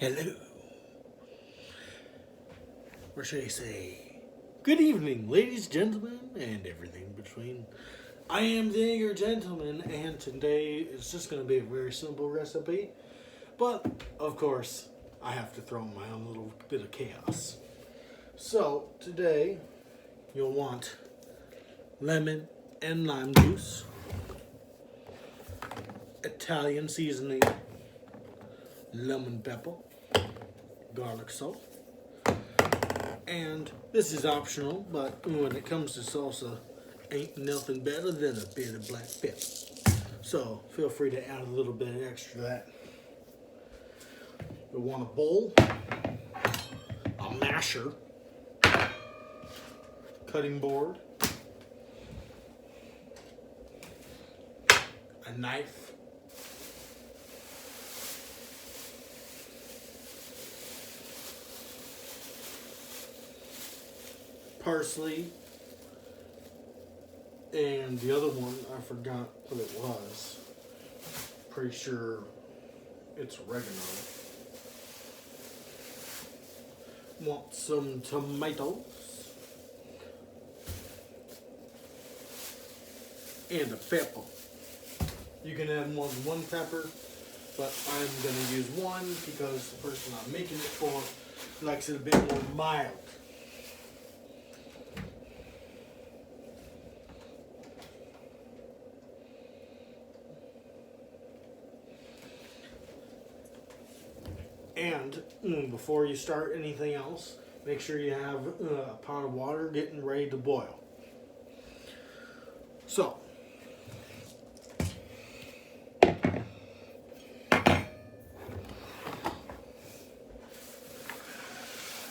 Hello. Or should I say, good evening, ladies, gentlemen, and everything between. I am the Eager Gentleman, and today it's just going to be a very simple recipe. But, of course, I have to throw in my own little bit of chaos. So, today, you'll want lemon and lime juice, Italian seasoning, lemon pepper, garlic salt, and this is optional, but when it comes to salsa, ain't nothing better than a bit of black pepper. So feel free to add a little bit extra to that. You'll want a bowl, a masher, cutting board, a knife, parsley, and the other one, I forgot what it was. Pretty sure it's oregano. Want some tomatoes and a pepper. You can add more than one pepper, but I'm going to use one because the person I'm making it for likes it a bit more mild. And before you start anything else, make sure you have a pot of water getting ready to boil. So,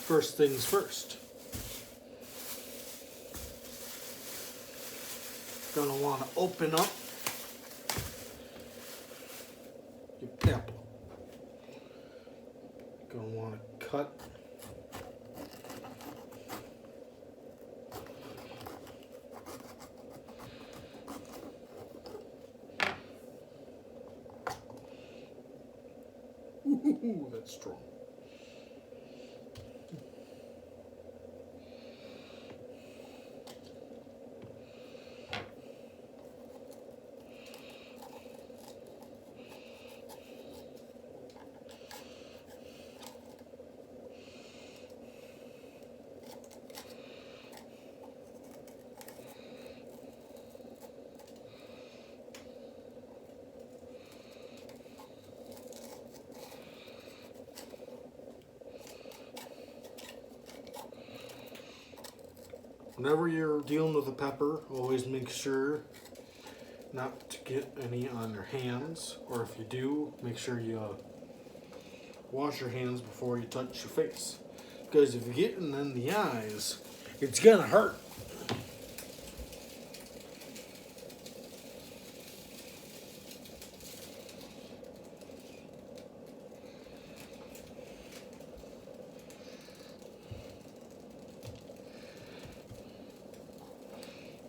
first things first. Gonna want to open up your pepper. Gonna want to cut ooh, that's strong. Whenever you're dealing with a pepper, always make sure not to get any on your hands, or if you do, make sure you wash your hands before you touch your face. Because if you get it in the eyes, it's gonna hurt.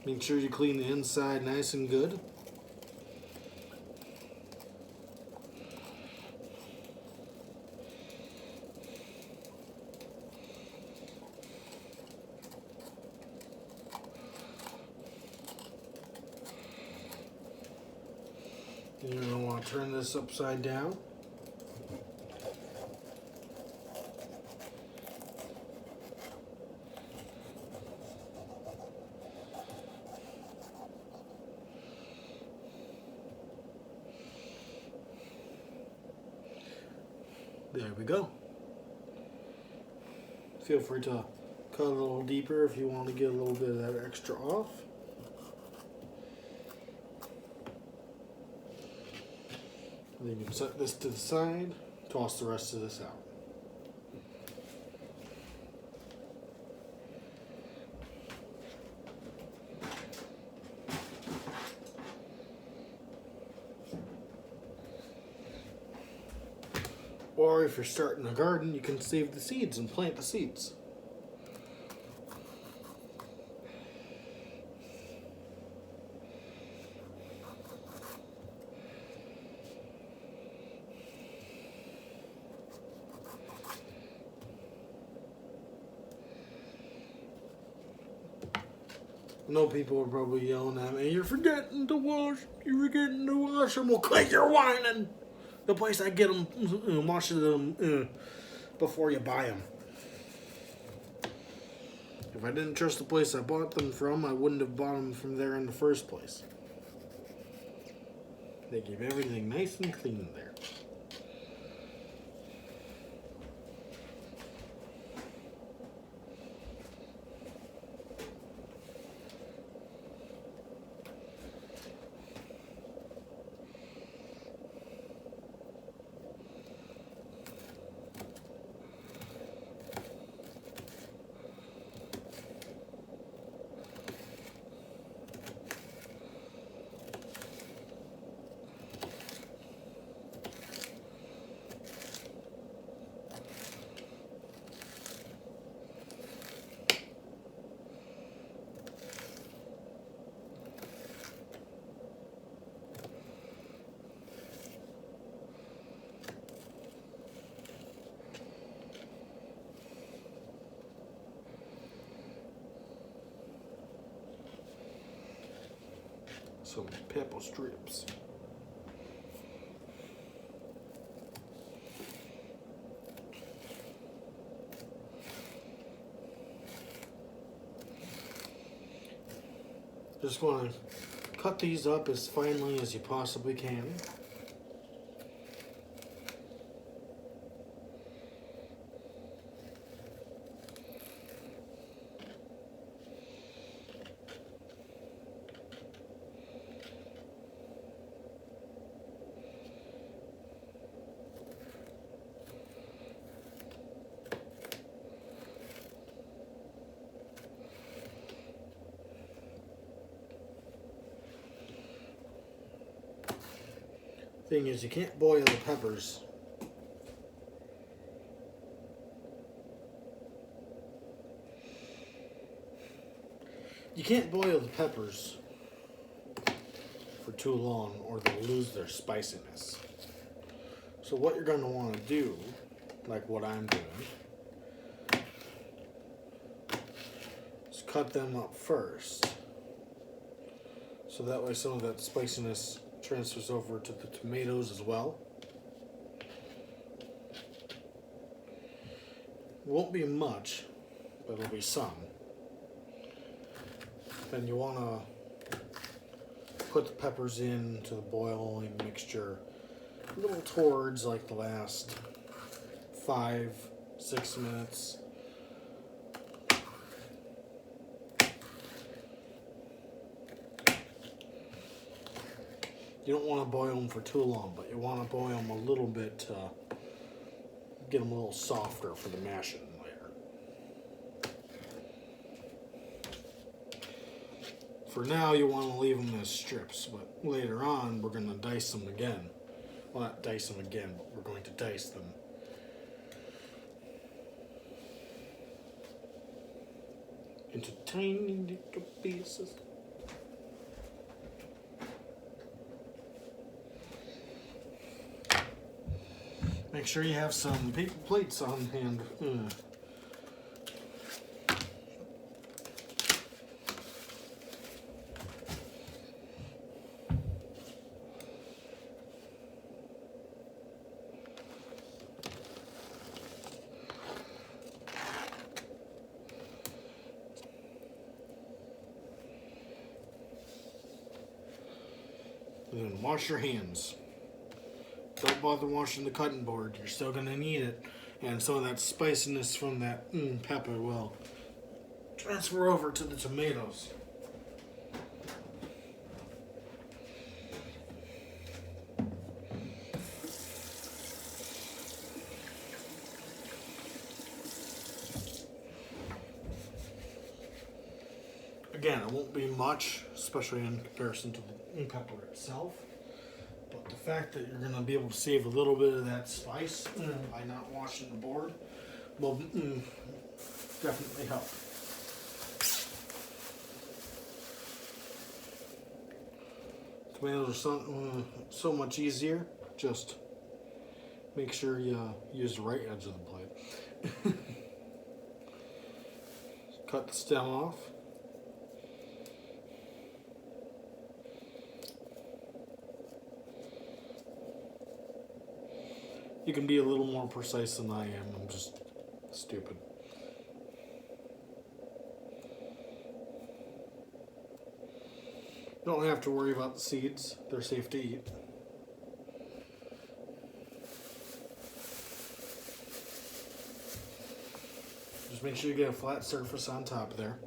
Make sure you clean the inside nice and good. You're going to want to turn this upside down. There we go. Feel free to cut a little deeper if you want to get a little bit of that extra off. Then you can set this to the side, toss the rest of this out. Or if you're starting a garden, you can save the seeds and plant the seeds. I know people are probably yelling at me, you're forgetting to wash them. Well, quit your whining. The place I get them, wash them before you buy them. If I didn't trust the place I bought them from, I wouldn't have bought them from there in the first place. They keep everything nice and clean there. Some pepper strips. Just want to cut these up as finely as you possibly can. Thing is, you can't boil the peppers. You can't boil the peppers for too long or they'll lose their spiciness. So what you're going to want to do, like what I'm doing, is cut them up first. So that way some of that spiciness transfers over to the tomatoes as well. Won't be much, but it'll be some. Then you want to put the peppers into the boiling mixture a little towards like the last 5-6 minutes. You don't want to boil them for too long, but you want to boil them a little bit to get them a little softer for the mashing later. For now, you want to leave them as strips, but later on, we're going to dice them again. Well, not dice them again, but we're going to dice them. Into tiny little pieces. Make sure you have some paper plates on hand. And then wash your hands. Don't bother washing the cutting board. You're still going to need it. And some of that spiciness from that pepper will transfer over to the tomatoes. Again, it won't be much, especially in comparison to the pepper itself. But the fact that you're going to be able to save a little bit of that spice by not washing the board will definitely help. Tomatoes are so much easier. Just make sure you use the right edge of the blade. Cut the stem off. You can be a little more precise than I am. I'm just stupid. Don't have to worry about the seeds. They're safe to eat. Just make sure you get a flat surface on top there.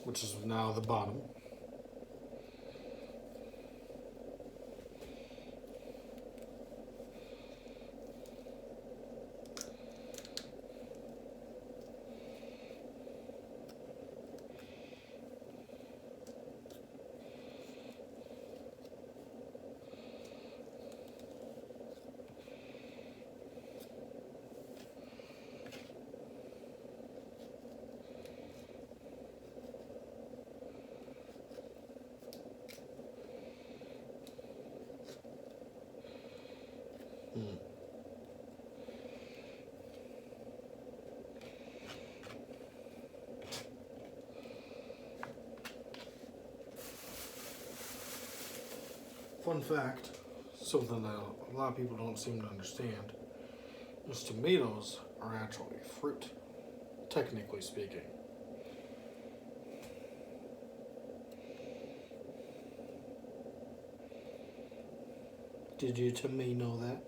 Which is now the bottom. Fun fact, something that a lot of people don't seem to understand, is tomatoes are actually fruit, technically speaking. Did you to me know that?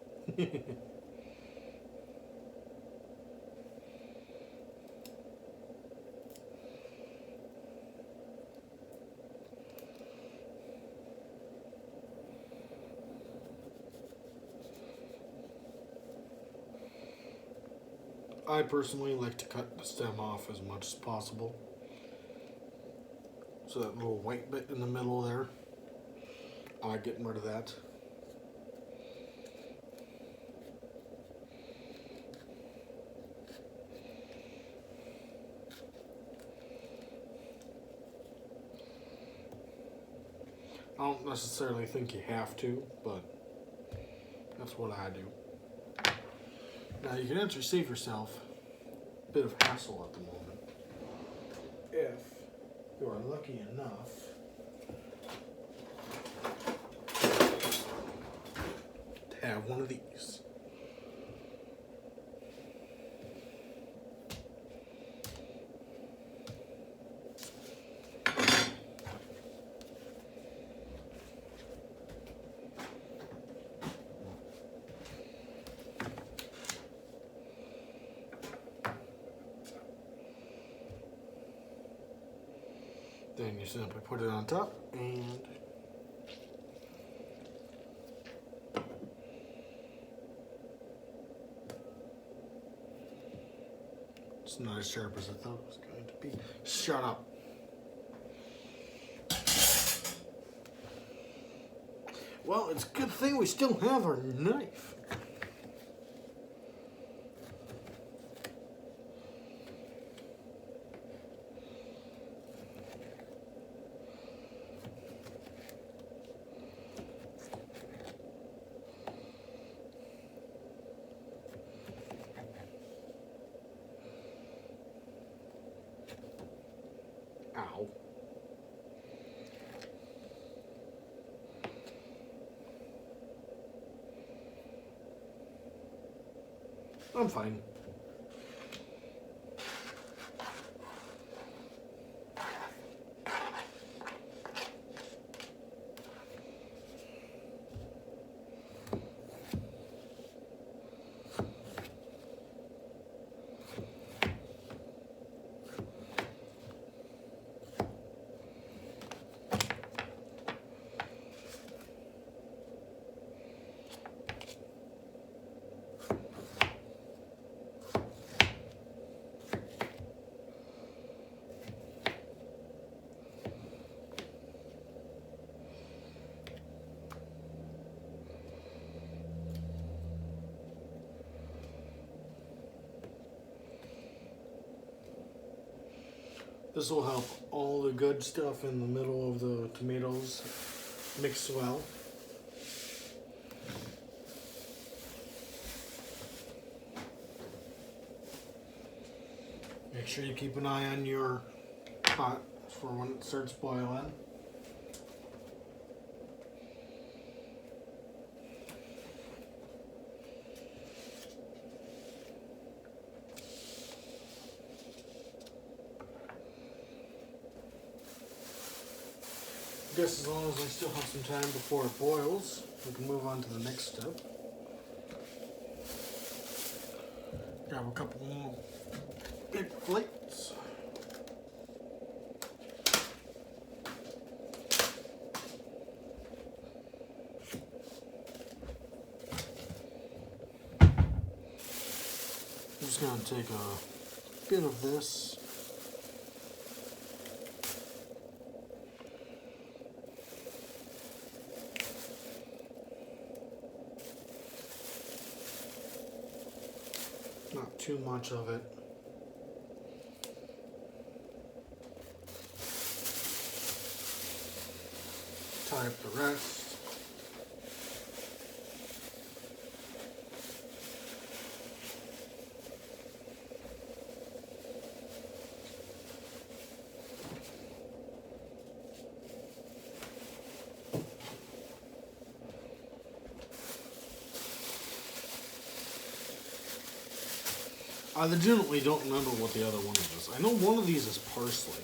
I personally like to cut the stem off as much as possible. So that little white bit in the middle there, I like getting rid of that. I don't necessarily think you have to, but that's what I do. Now you can actually save yourself a bit of hassle at the moment if you are lucky enough to have one of these. Then you simply put it on top and it's not as sharp as I thought it was going to be. Shut up. Well, it's a good thing we still have our knife. Ow. I'm fine. This will help all the good stuff in the middle of the tomatoes mix well. Make sure you keep an eye on your pot for when it starts boiling. I guess as long as I still have some time before it boils, we can move on to the next step. Grab a couple more big plates. I'm just going to take a bit of this. Not too much of it. Tie up the rest. I legitimately don't remember what the other one is. I know one of these is parsley.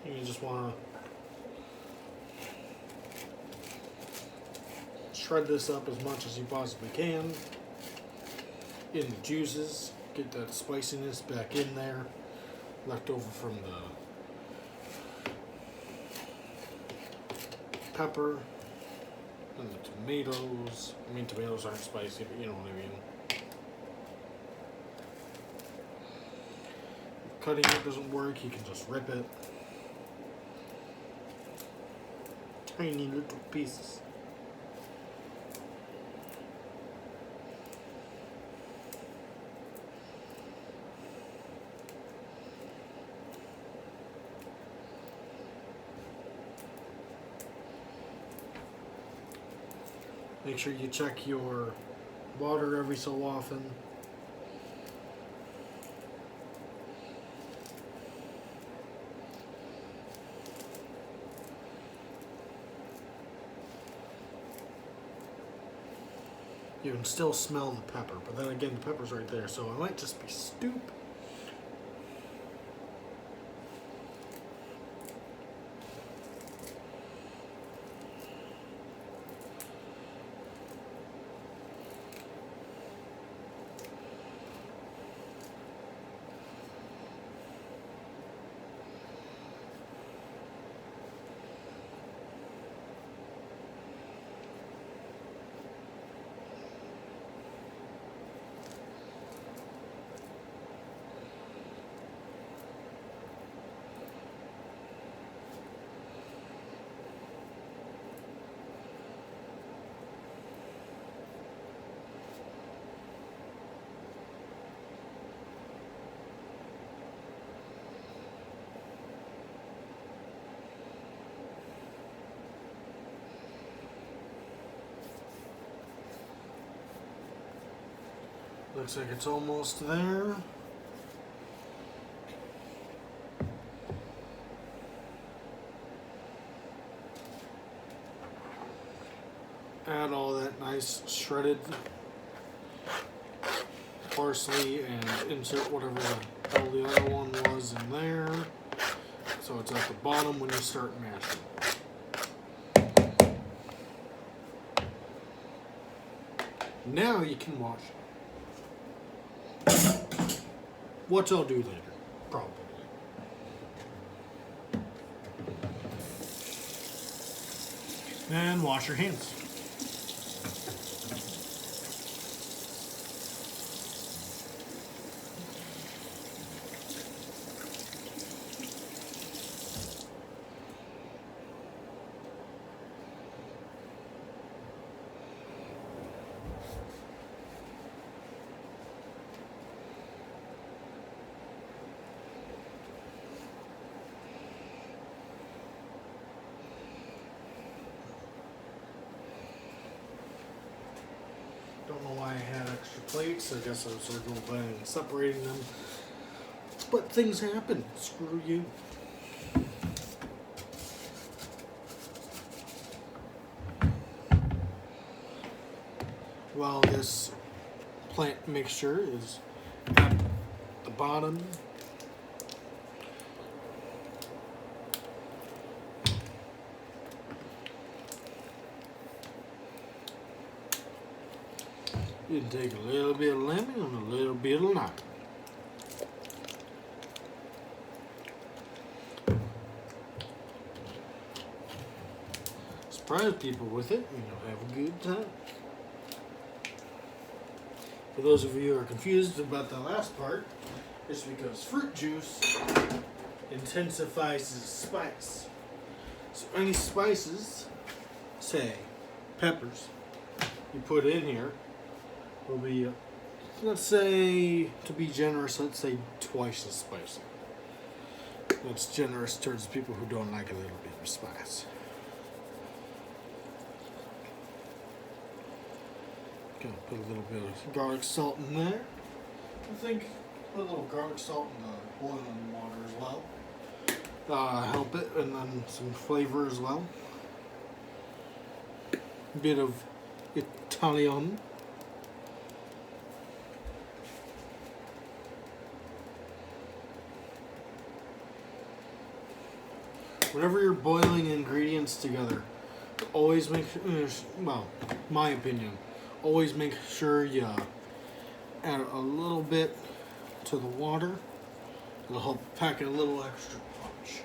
You just want to shred this up as much as you possibly can in the juices. Get that spiciness back in there, left over from the pepper and the tomatoes. I mean, tomatoes aren't spicy, but you know what I mean. If cutting it doesn't work, you can just rip it. Tiny little pieces. Make sure you check your water every so often. You can still smell the pepper, but then again, the pepper's right there, so it might just be stupid. Looks like it's almost there. Add all that nice shredded parsley and insert whatever the hell the other one was in there. So it's at the bottom when you start mashing. Now you can wash it. Which I'll do later, probably. And wash your hands. Don't know why I had extra plates. I guess I was circling planning and separating them. But things happen. Screw you. While this plant mixture is at the bottom, you can take a little bit of lemon and a little bit of lime. Surprise people with it and you'll have a good time. For those of you who are confused about the last part, it's because fruit juice intensifies the spice. So any spices, say peppers, you put in here will be, let's say, to be generous, let's say twice as spicy. That's generous towards people who don't like a little bit of spice. Gonna put a little bit of garlic salt in there. I think put a little garlic salt in the boiling water as well. Help it, and then some flavor as well. A bit of Italian. Whenever you're boiling ingredients together, always make, well, my opinion, always make sure you add a little bit to the water. It'll help pack it a little extra punch.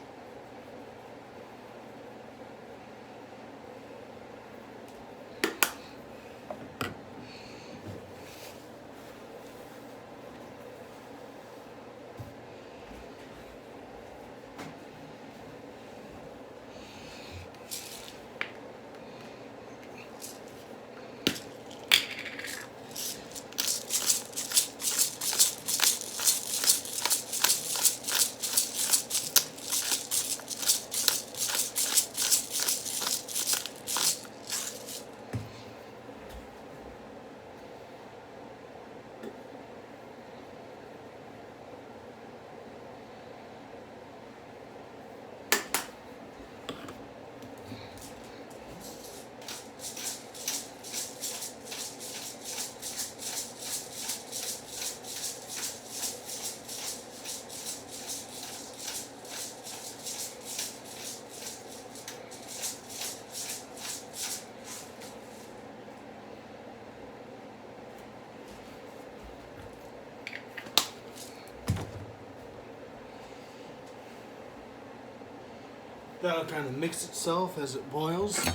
That'll kind of mix itself as it boils. In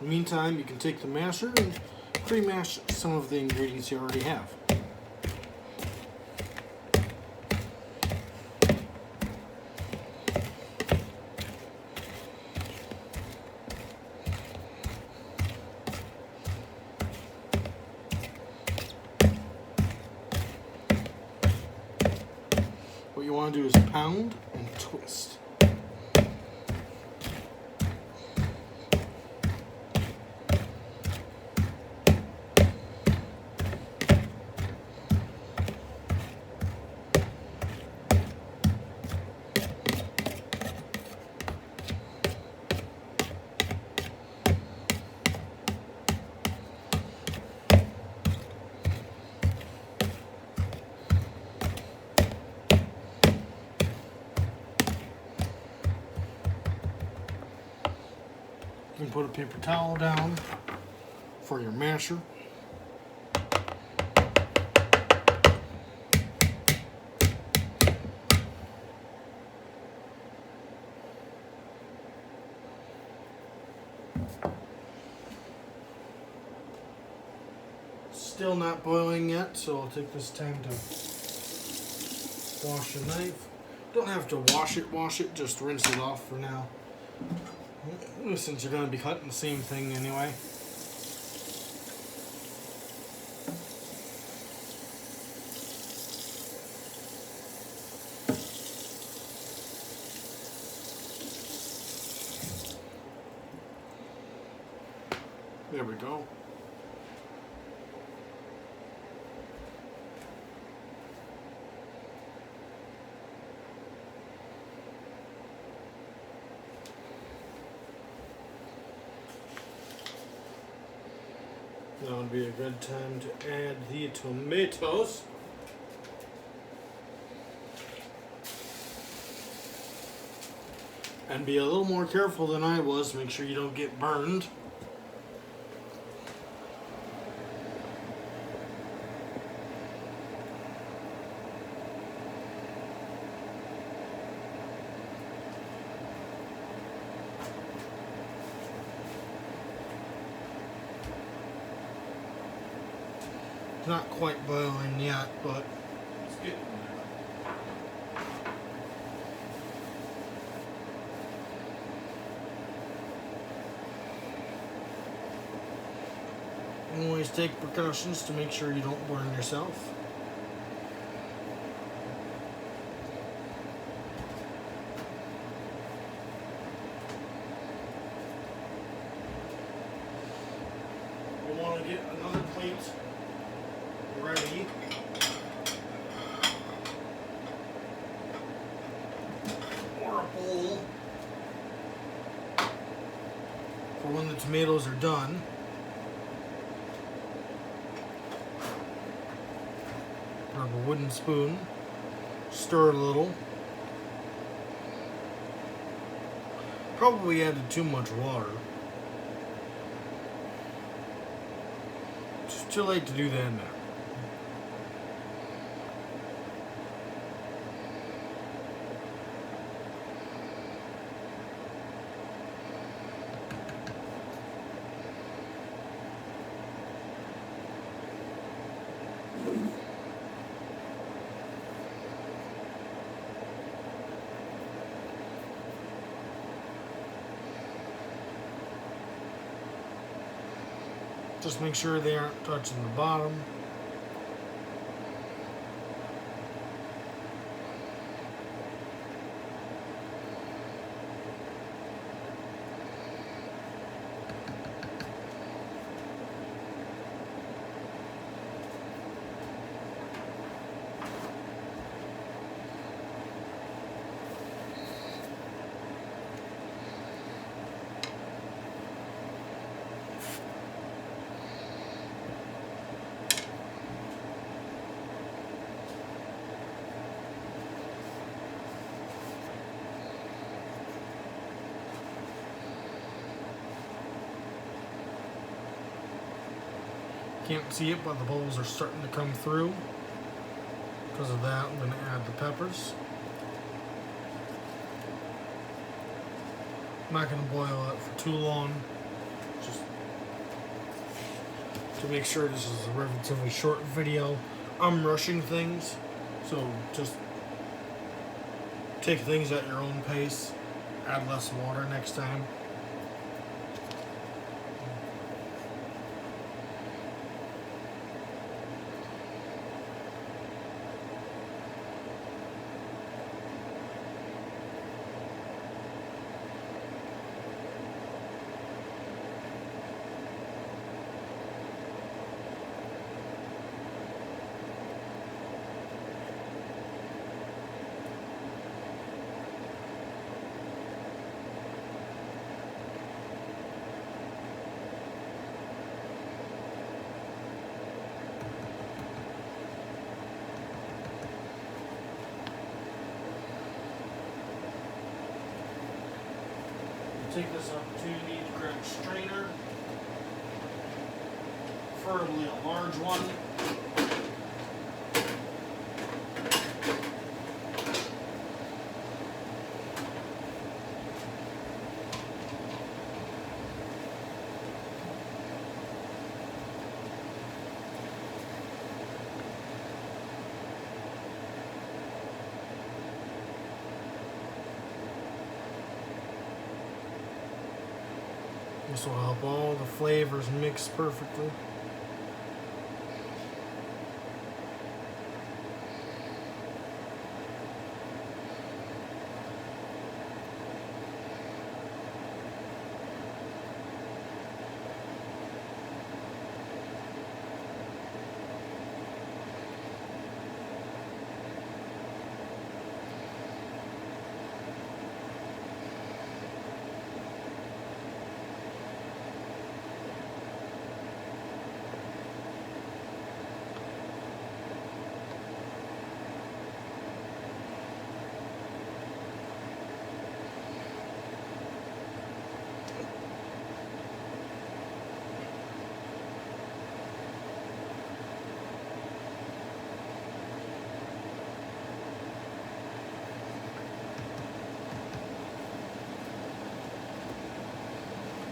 the meantime, you can take the masher and pre-mash some of the ingredients you already have. What you want to do is pound and twist. You can put a paper towel down for your masher. still not boiling yet, so I'll take this time to wash the knife. Don't have to wash it, just rinse it off for now. Since you're going to be cutting the same thing anyway. There we go. Now would be a good time to add the tomatoes. And be a little more careful than I was. Make sure you don't get burned. Not quite boiling yet, but it's getting there. Always take precautions to make sure you don't burn yourself. We'll want to get another plate ready. Or a bowl for when the tomatoes are done. Grab a wooden spoon, stir it a little. Probably added too much water. It's too late to do that now. Just make sure they aren't touching the bottom. Can't see it, but the bubbles are starting to come through. Because of that, I'm going to add the peppers. I'm not going to boil it for too long, just to make sure this is a relatively short video. I'm rushing things, so just take things at your own pace. Add less water next time. Take this opportunity to grab a strainer, preferably a large one. This will help all the flavors mix perfectly.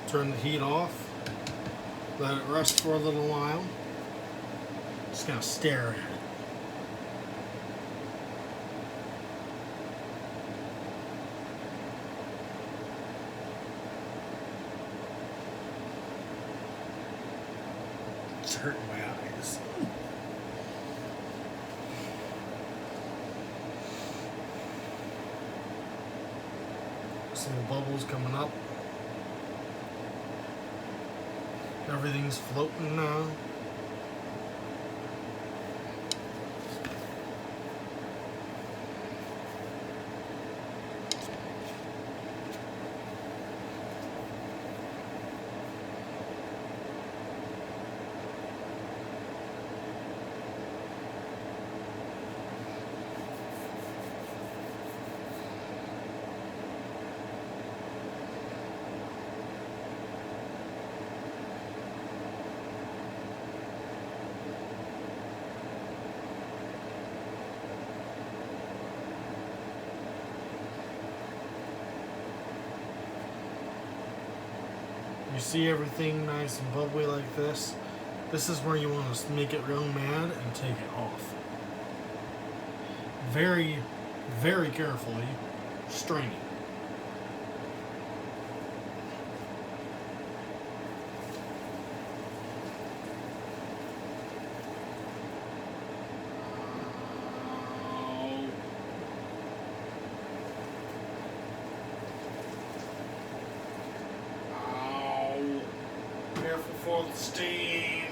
Turn the heat off, let it rest for a little while. Just gonna stare at it. It's hurting my eyes. Some bubbles coming up. Everything's floating now. You see everything nice and bubbly like this? This is where you want to make it real mad and take it off. Very, very carefully strain it. Careful for the steam.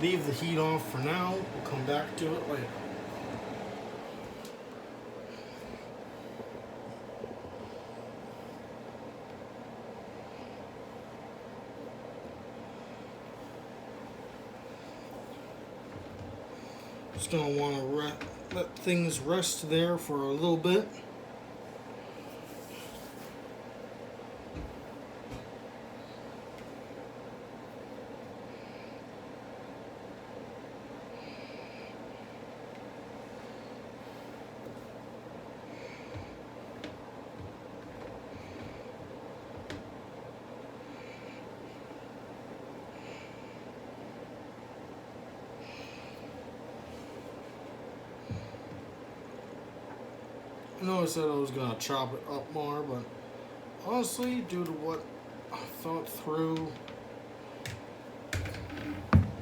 Leave the heat off for now. We'll come back to it later. Just gonna want to let things rest there for a little bit. I know I said I was going to chop it up more, but honestly, due to what I thought through,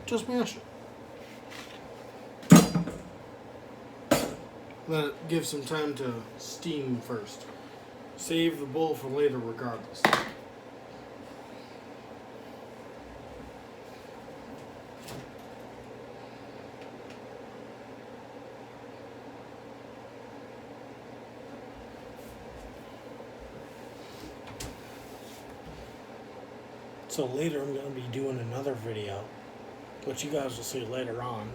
just mash it. Let it give some time to steam first. Save the bowl for later regardless. So later I'm going to be doing another video, which you guys will see later on.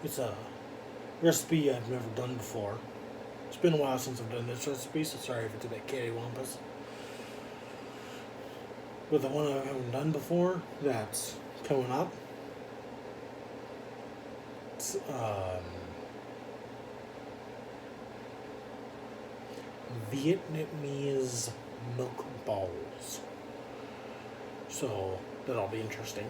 It's a recipe I've never done before. It's been a while since I've done this recipe, so sorry if it's a bit cattywampus. But the one I haven't done before, that's coming up. It's Vietnamese milk balls. So that'll be interesting.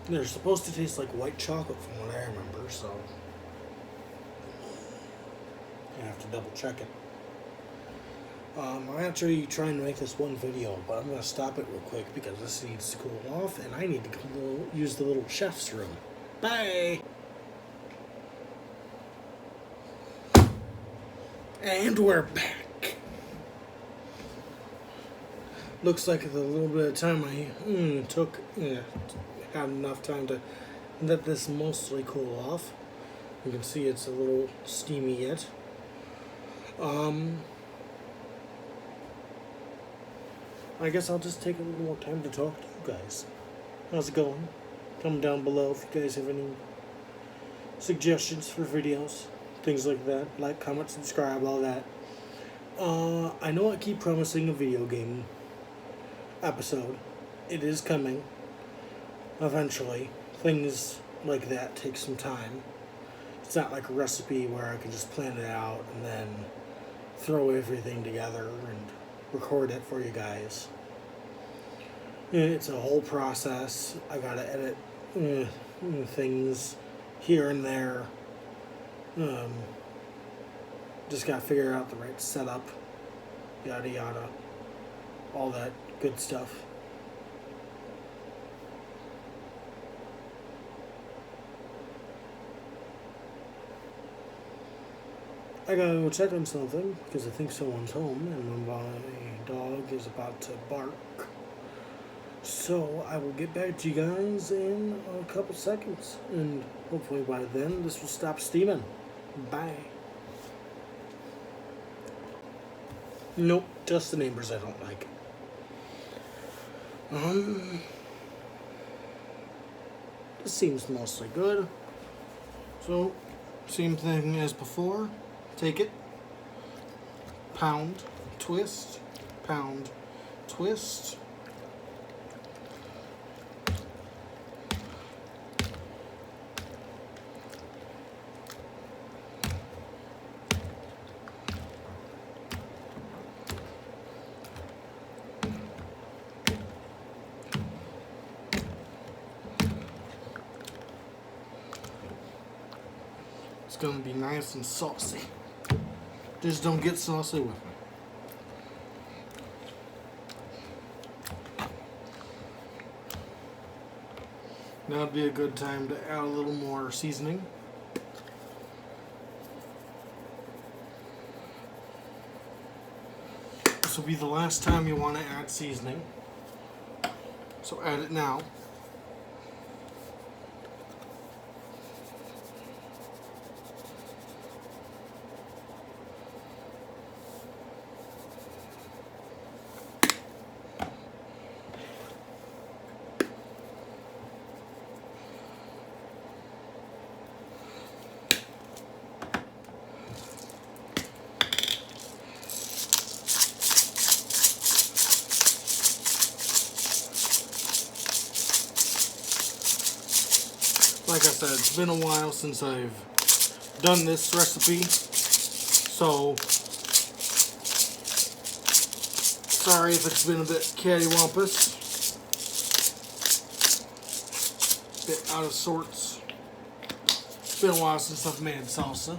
They're supposed to taste like white chocolate from what I remember, so I have to double check it. I'm actually trying to make this one video, but I'm going to stop it real quick because this needs to cool off and I need to use the little chef's room. Bye! And we're back. Looks like the little bit of time I took, had enough time to let this mostly cool off. You can see it's a little steamy yet. I guess I'll just take a little more time to talk to you guys. How's it going? Comment down below if you guys have any suggestions for videos, things like that. Like, comment, subscribe, all that. I know I keep promising a video game episode. It is coming eventually. Things like that take some time. It's not like a recipe where I can just plan it out and then throw everything together and record it for you guys. It's a whole process. I gotta edit things here and there. Just gotta figure out the right setup, yada yada, all that good stuff. I gotta go check on something because I think someone's home and my dog is about to bark. So I will get back to you guys in a couple seconds, and hopefully by then this will stop steaming. Bye. Nope, just the neighbors I don't like. This seems mostly good. So, same thing as before. Take it, pound, twist, pound, twist. It's gonna be nice and saucy. Just don't get saucy with me. Now would be a good time to add a little more seasoning. This will be the last time you want to add seasoning, so add it now. Like I said, it's been a while since I've done this recipe, so sorry if it's been a bit cattywampus, a bit out of sorts. It's been a while since I've made salsa.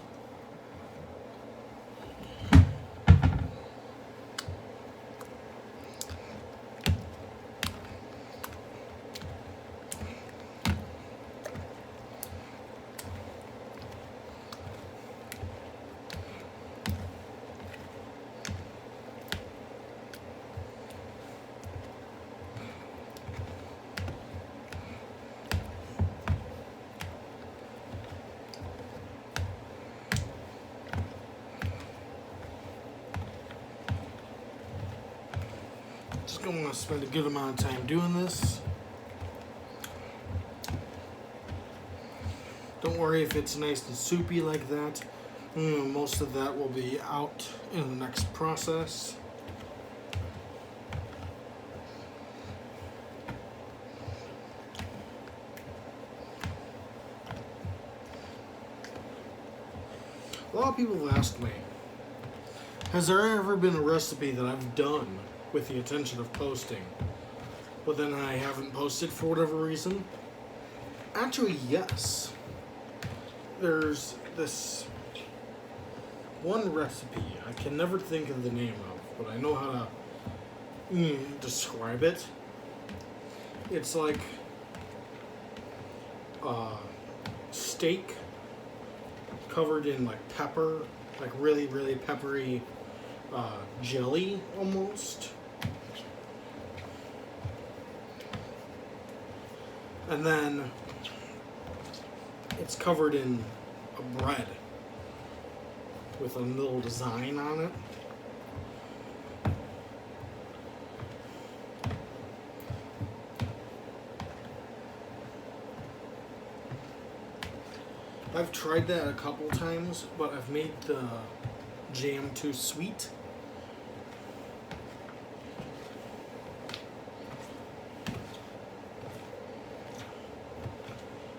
just going to spend a good amount of time doing this. Don't worry if it's nice and soupy like that. Most of that will be out in the next process. A lot of people have asked me, has there ever been a recipe that I've done with the intention of posting, but then I haven't posted for whatever reason? Actually, yes. There's this one recipe I can never think of the name of, but I know how to describe it. It's like steak covered in like pepper, like really, really peppery jelly almost. And then it's covered in a bread with a little design on it. I've tried that a couple times, but I've made the jam too sweet.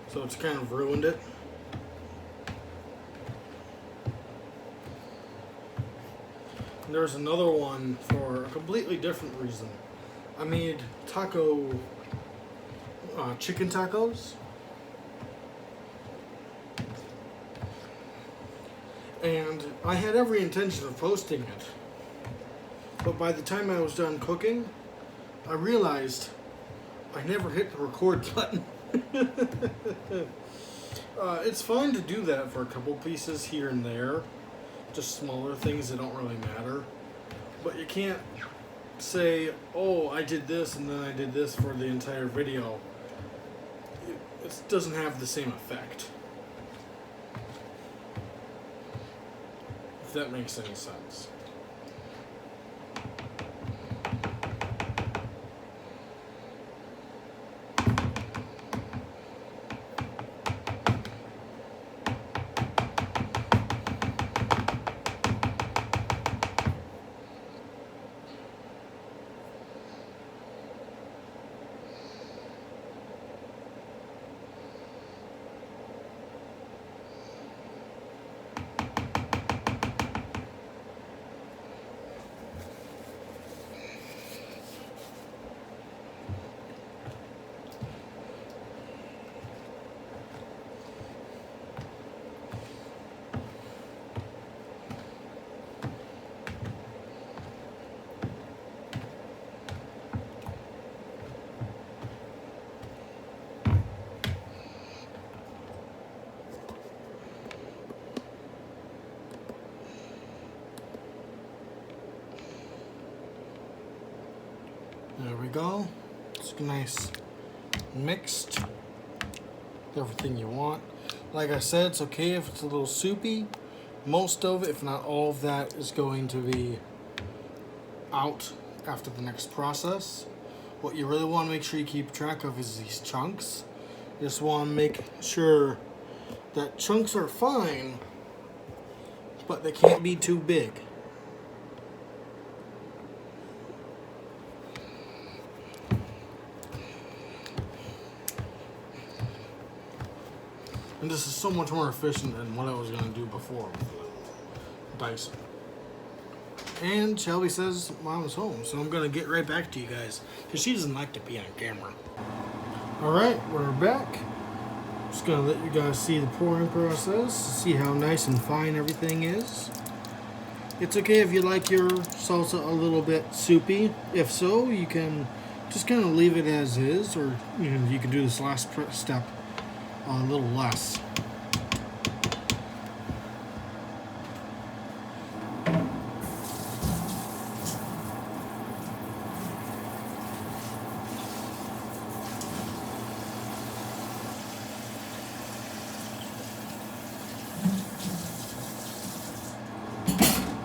So it's kind of ruined it. And there's another one for a completely different reason. I made chicken tacos. And I had every intention of posting it. But by the time I was done cooking, I realized I never hit the record button. It's fine to do that for a couple pieces here and there, just smaller things that don't really matter. But you can't say, oh, I did this and then I did this for the entire video. It doesn't have the same effect. If that makes any sense. There we go. It's nice mixed. Everything you want. Like I said, it's okay if it's a little soupy. Most of it, if not all of that, is going to be out after the next process. What you really want to make sure you keep track of is these chunks. You just want to make sure that chunks are fine, but they can't be too big. And this is so much more efficient than what I was going to do before with dicing. And Shelby says Mom's home, so I'm going to get right back to you guys, because she doesn't like to be on camera. Alright, we're back. Just going to let you guys see the pouring process, see how nice and fine everything is. It's okay if you like your salsa a little bit soupy. If so, you can just kind of leave it as is, or you can do this last step a little less.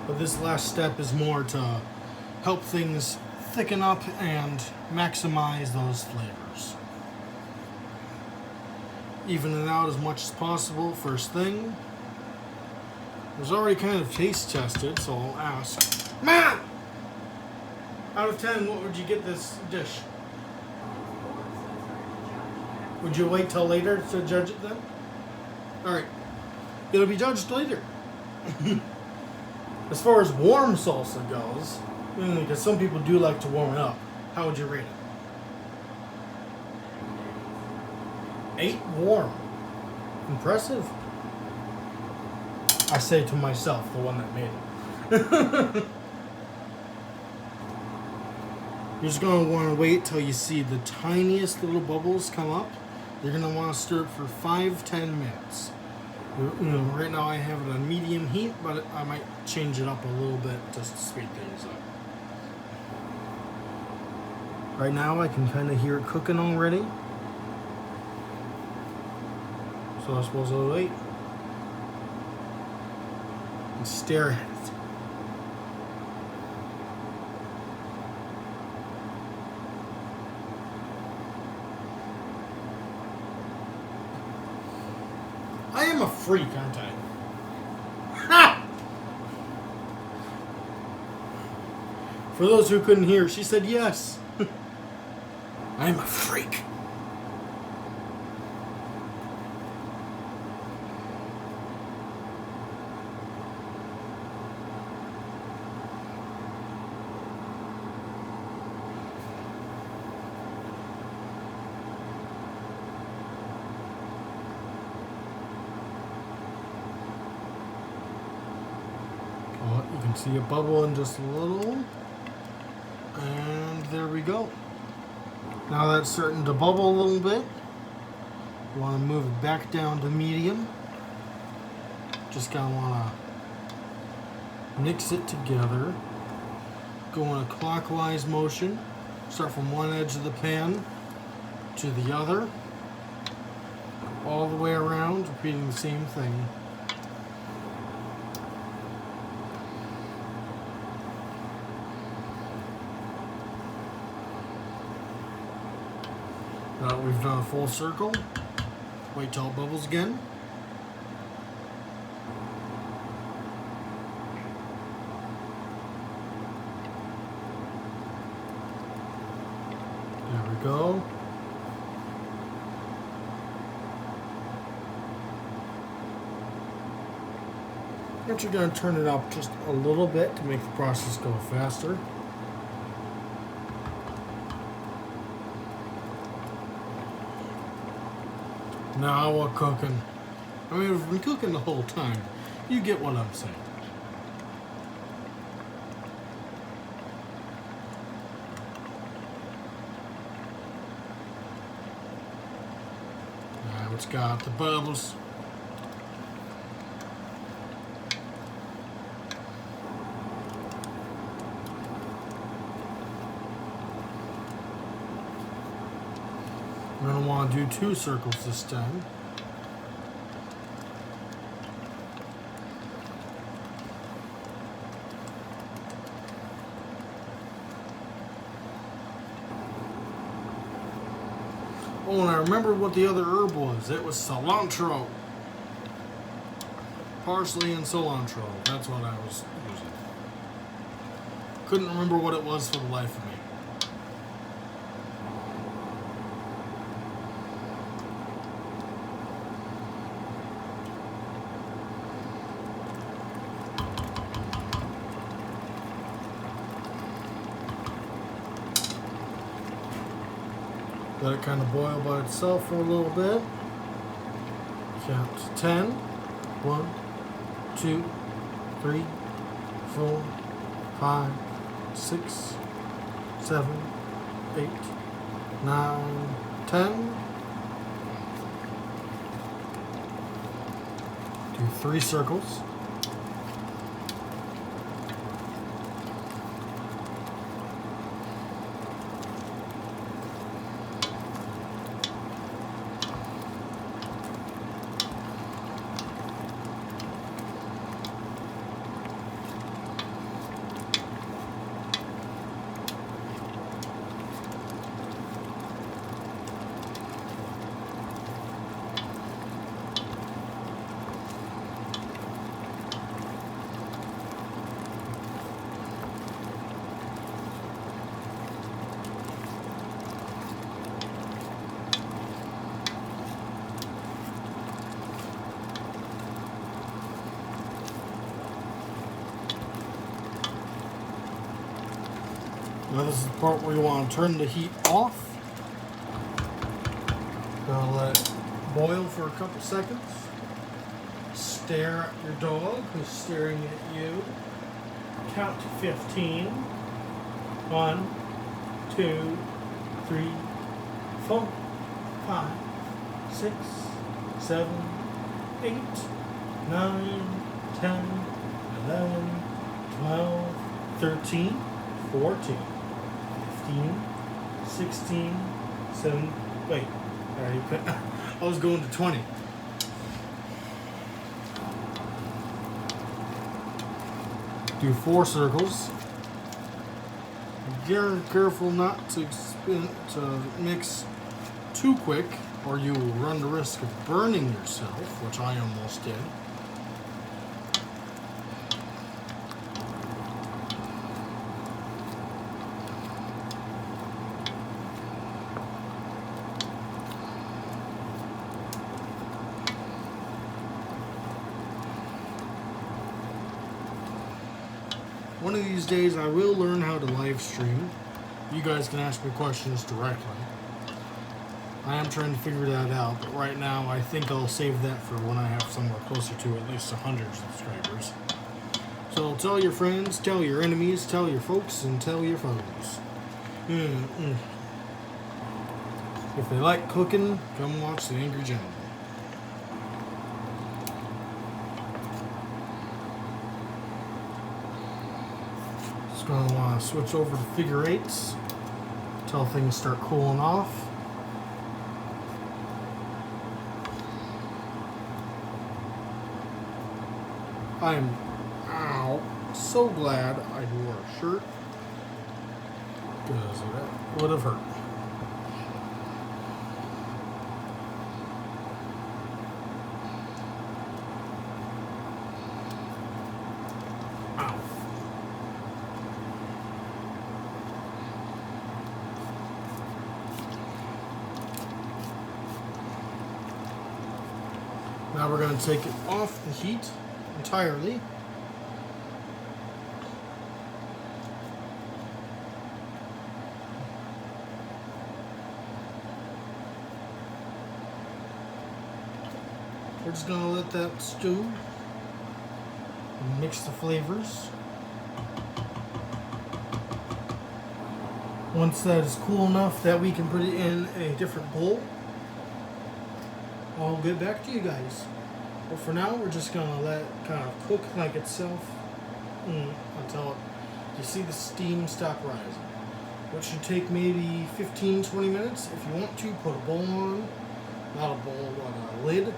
But this last step is more to help things thicken up and maximize those flavors. Even it out as much as possible first thing. It was already kind of taste tested, so I'll ask. Matt! Out of 10, what would you get this dish? Would you wait till later to judge it then? Alright. It'll be judged later. As far as warm salsa goes, because some people do like to warm it up, how would you rate it? 8 warm. Impressive. I say to myself, the one that made it. You're just going to want to wait till you see the tiniest little bubbles come up. You're going to want to stir it for 5-10 minutes. Right now I have it on medium heat, but I might change it up a little bit just to speed things up. Right now I can kind of hear it cooking already. So I suppose I'll wait and stare at it. I am a freak, aren't I? Ha! For those who couldn't hear, she said yes. I'm a freak. You can see a bubble in just a little, and there we go. Now that's starting to bubble a little bit. You want to move it back down to medium. Just kind of want to mix it together. Go in a clockwise motion. Start from one edge of the pan to the other, all the way around, repeating the same thing. Now that we've done a full circle, wait till it bubbles again. There we go. Next you're going to turn it up just a little bit to make the process go faster. Now we're cooking. I mean, we've been cooking the whole time. You get what I'm saying. Now it's got the bubbles. We're going to want to do 2 circles this time. Oh, and I remember what the other herb was. It was cilantro. Parsley and cilantro. That's what I was using. Couldn't remember what it was for the life of me. Let it kind of boil by itself for a little bit. Count to 10. 1, 2, 3, 4, 5, 6, 7, 8, 9, 10. Do 3 circles. Now this is the part where you want to turn the heat off. Gonna let it boil for a couple seconds. Stare at your dog who's staring at you. Count to 15. 1, 2, 3, 4, 5, 6, 7, 8, 9, 10, 11, 12, 13, 14, 15, 16, 17. Wait, I was going to 20. Do 4 circles. Be careful not to mix too quick, or you will run the risk of burning yourself, which I almost did. One of these days I will learn how to live stream. You guys can ask me questions directly. I am trying to figure that out, but right now I think I'll save that for when I have somewhere closer to at least 100 subscribers. So tell your friends, tell your enemies, tell your folks, and tell your foes. If they like cooking, come watch The Angry Gentleman. Gonna want to switch over to figure 8s until things start cooling off. I'm so glad I wore a shirt because that would have hurt. Now we're going to take it off the heat entirely. We're just going to let that stew and mix the flavors. Once that is cool enough that we can put it in a different bowl, I'll get back to you guys. But for now, we're just gonna let it kind of cook like itself until you see the steam stop rising. Which should take maybe 15-20 minutes. If you want to, put a bowl on. Not a bowl, but a lid.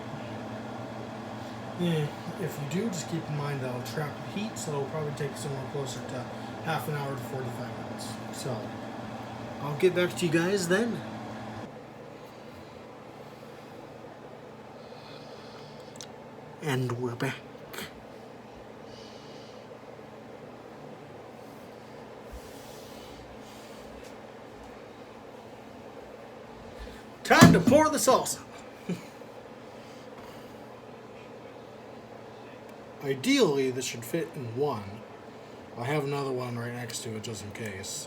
If you do, just keep in mind that it'll trap the heat, so it'll probably take somewhere closer to half an hour to 45 minutes. So, I'll get back to you guys then. And we're back. Time to pour the salsa. Ideally, this should fit in one. I have another one right next to it just in case.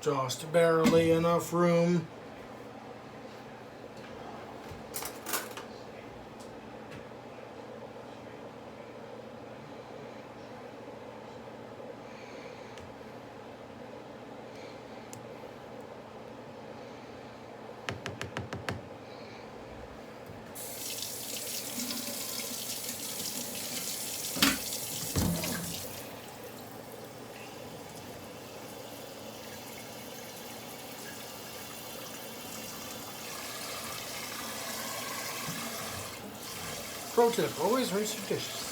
Just barely enough room. Pro tip, always rinse your dishes.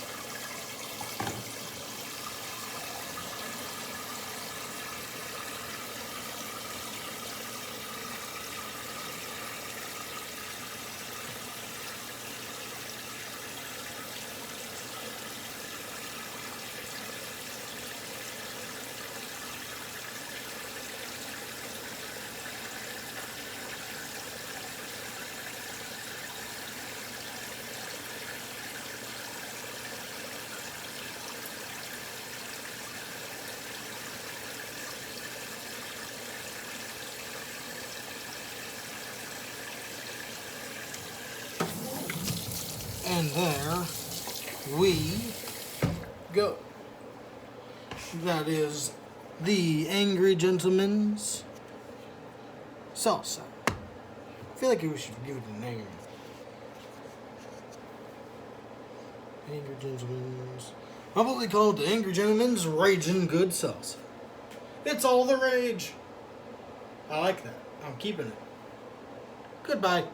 And there we go. That is the Angry Gentleman's salsa. I feel like we should give it a name. Angry Gentleman's. How about we call it the Angry Gentleman's Raging Good Salsa? It's all the rage. I like that. I'm keeping it. Goodbye.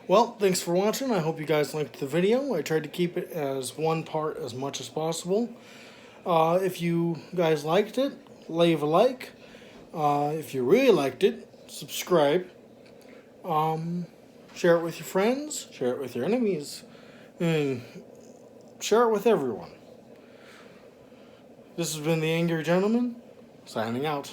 Well, thanks for watching. I hope you guys liked the video. I tried to keep it as one part as much as possible. If you guys liked it, leave a like. If you really liked it, subscribe. Share it with your friends. Share it with your enemies. And share it with everyone. This has been the Angry Gentleman, signing out.